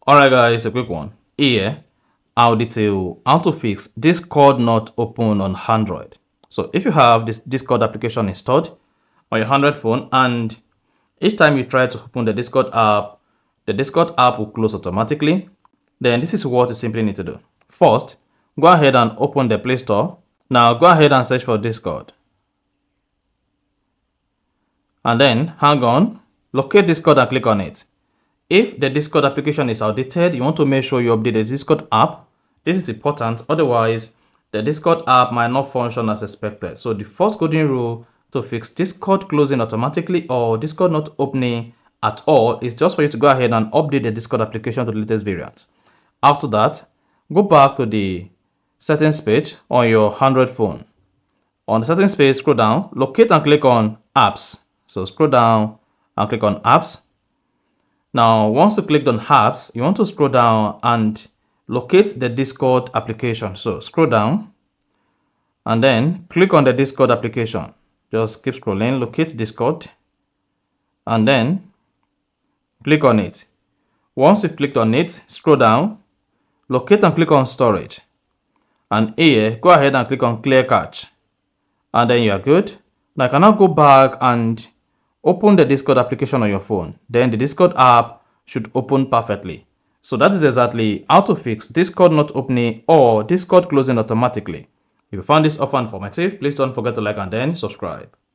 Alright guys, a quick one. Here, I'll detail how to fix Discord not open on Android. So if you have this Discord application installed on your Android phone and each time you try to open the Discord app will close automatically, then this is what you simply need to do. First, go ahead and open the Play Store. Now go ahead and search for Discord. And then hang on, locate Discord and click on it. If the Discord application is outdated, you want to make sure you update the Discord app. This is important, otherwise the Discord app might not function as expected. So the first golden rule to fix Discord closing automatically or Discord not opening at all is just for you to go ahead and update the Discord application to the latest variant. After that, go back to the settings page on your Android phone. On the settings page, scroll down, locate and click on apps. So scroll down and click on apps. Now, once you clicked on apps, you want to scroll down and locate the Discord application. So scroll down and then click on the Discord application. Just keep scrolling, locate Discord and then click on it. Once you've clicked on it, scroll down, locate and click on storage. And here, go ahead and click on clear cache. And then you are good. Now you can now go back and open the Discord application on your phone. Then the Discord app should open perfectly. So that is exactly how to fix Discord not opening or Discord closing automatically. If you found this offer informative, please don't forget to like and then subscribe.